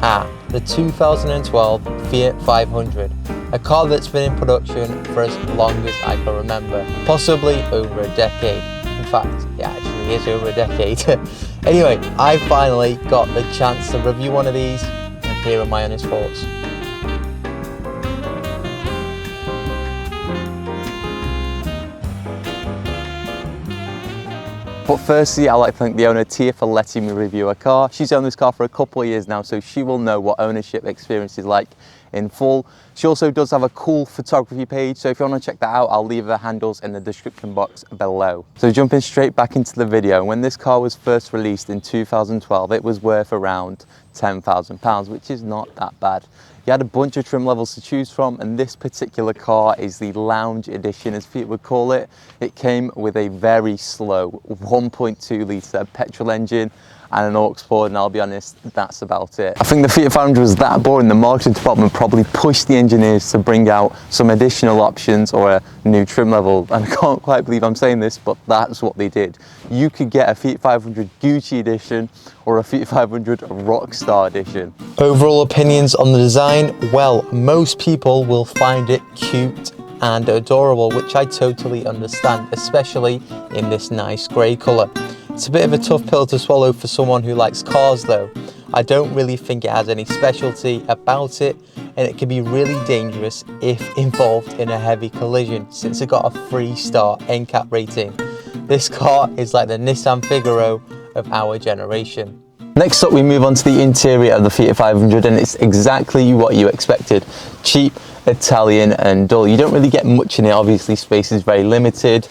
at the 2012 Fiat 500, a car that's been in production for as long as I can remember, possibly over a decade. In fact, it actually is over a decade. Anyway, I finally got the chance to review one of these, and here are my honest thoughts. But firstly, I'd like to thank the owner Tia for letting me review her car. She's owned this car for a couple of years now, so she will know what ownership experience is like in full. She also does have a cool photography page, so if you want to check that out, I'll leave her handles in the description box below. So jumping straight back into the video, when this car was first released in 2012, it was worth around £10,000, which is not that bad. You had a bunch of trim levels to choose from, and this particular car is the lounge edition, as Fiat would call it. It came with a very slow 1.2 litre petrol engine and an aux port, and I'll be honest, that's about it. I think the Fiat 500 was that boring, the marketing department probably pushed the engineers to bring out some additional options or a new trim level, and I can't quite believe I'm saying this, but that's what they did. You could get a Fiat 500 Gucci edition or a Fiat 500 Rockstar edition. Overall opinions on the design? Well, most people will find it cute and adorable, which I totally understand, especially in this nice grey colour. It's a bit of a tough pill to swallow for someone who likes cars though. I don't really think it has any specialty about it, and it can be really dangerous if involved in a heavy collision, since it got a 3-star NCAP rating. This car is like the Nissan Figaro of our generation. Next up, we move on to the interior of the Fiat 500, and it's exactly what you expected. Cheap, Italian and dull. You don't really get much in it, obviously space is very limited,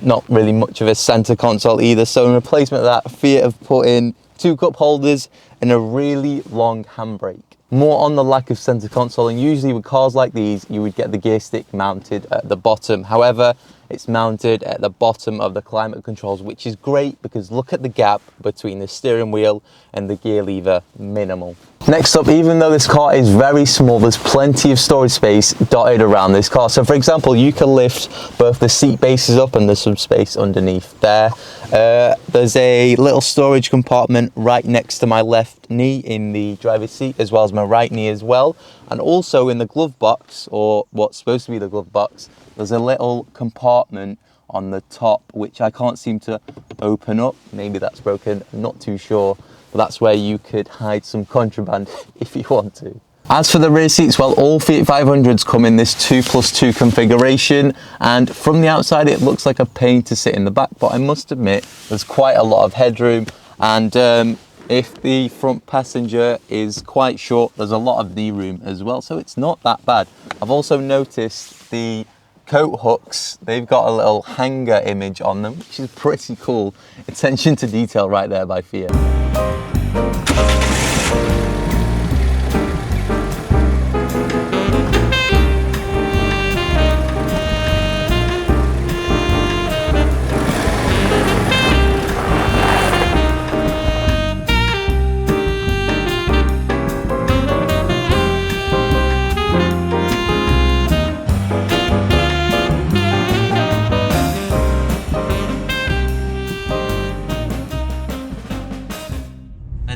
not really much of a center console either, so in replacement of that, Fiat have put in 2 cup holders and a really long handbrake. More on the lack of center console, and usually with cars like these you would get the gear stick mounted at the bottom. However, it's mounted at the bottom of the climate controls, which is great because look at the gap between the steering wheel and the gear lever, minimal. Next up, even though this car is very small, there's plenty of storage space dotted around this car. So for example, you can lift both the seat bases up and there's some space underneath there. There's a little storage compartment right next to my left knee in the driver's seat, as well as my right knee as well. And also in the glove box, or what's supposed to be the glove box, there's a little compartment on the top which I can't seem to open up. Maybe that's broken, I'm not too sure. But that's where you could hide some contraband if you want to. As for the rear seats, well, all Fiat 500s come in this 2+2 configuration, and from the outside it looks like a pain to sit in the back, but I must admit there's quite a lot of headroom, and if the front passenger is quite short, there's a lot of knee room as well, so it's not that bad. I've also noticed the coat hooks, they've got a little hanger image on them, which is pretty cool. Attention to detail right there by Fiat.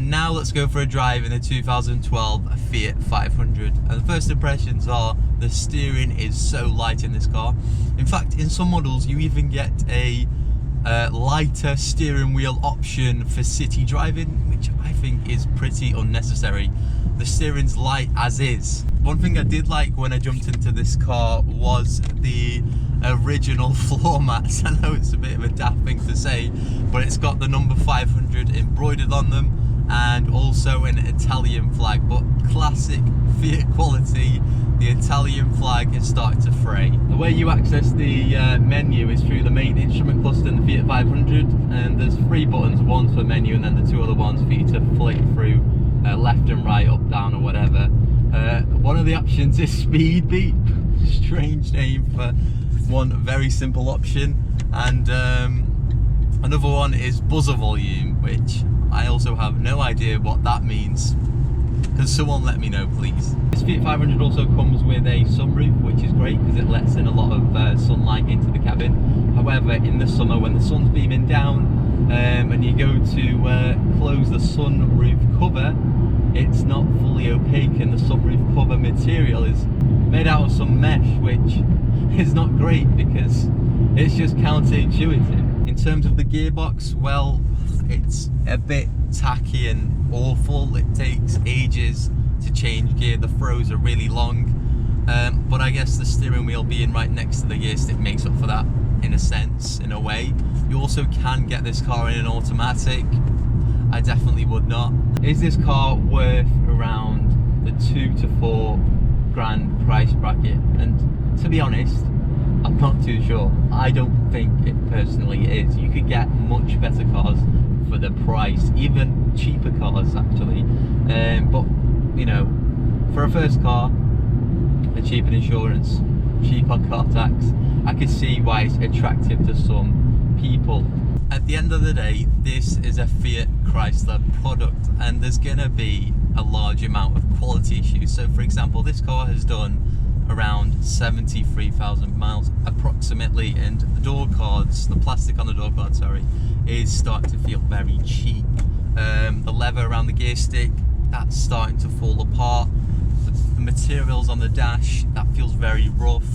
Now let's go for a drive in the 2012 Fiat 500, and the first impressions are the steering is so light in this car. In fact, in some models you even get a lighter steering wheel option for city driving, which I think is pretty unnecessary. The steering's light as is. One thing I did like when I jumped into this car was the original floor mats. I know it's a bit of a daft thing to say, but it's got the number 500 embroidered on them, and also an Italian flag, but classic Fiat quality. The Italian flag is starting to fray. The way you access the menu is through the main instrument cluster in the Fiat 500, and there's 3 buttons, one for menu and then the 2 other ones for you to flick through left and right, up, down or whatever. One of the options is speed beep, strange name for one very simple option, and another one is buzzer volume, which I also have no idea what that means. Can someone let me know, please? This Fiat 500 also comes with a sunroof, which is great because it lets in a lot of sunlight into the cabin. However, in the summer when the sun's beaming down and you go to close the sunroof cover, it's not fully opaque, and the sunroof cover material is made out of some mesh, which is not great because it's just counterintuitive. In terms of the gearbox, well, it's a bit tacky and awful. It takes ages to change gear, the throws are really long, but I guess the steering wheel being right next to the gear stick makes up for that in a sense, in a way. You also can get this car in an automatic. I definitely would not. Is this car worth around the 2 to 4 grand price bracket? And to be honest, I'm not too sure. I don't think it personally is. You could get much better cars for the price, even cheaper cars actually, but you know, for a first car, a cheaper insurance, cheaper car tax, I could see why it's attractive to some people. At the end of the day, this is a Fiat Chrysler product, and there's gonna be a large amount of quality issues. So for example, this car has done around 73,000 miles approximately, and the door cards, the plastic on the door card, sorry, is starting to feel very cheap. The leather around the gear stick, that's starting to fall apart. The materials on the dash, that feels very rough.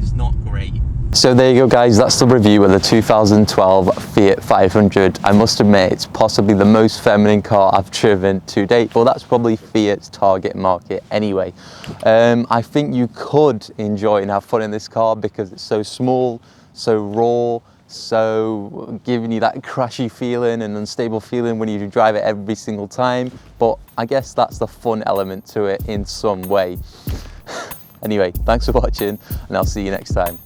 It's not great. So there you go guys, that's the review of the 2012 Fiat 500. I must admit, it's possibly the most feminine car I've driven to date. Well, that's probably Fiat's target market anyway. I think you could enjoy and have fun in this car because it's so small, so raw, so giving you that crashy feeling and unstable feeling when you drive it every single time. But I guess that's the fun element to it in some way. Anyway, thanks for watching, and I'll see you next time.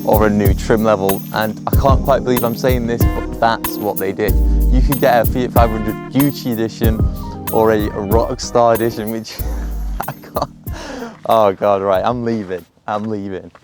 Or a new trim level, and I can't quite believe I'm saying this, but that's what they did. You could get a Fiat 500 Gucci edition or a Rockstar edition, which I can't. Oh god, right, I'm leaving.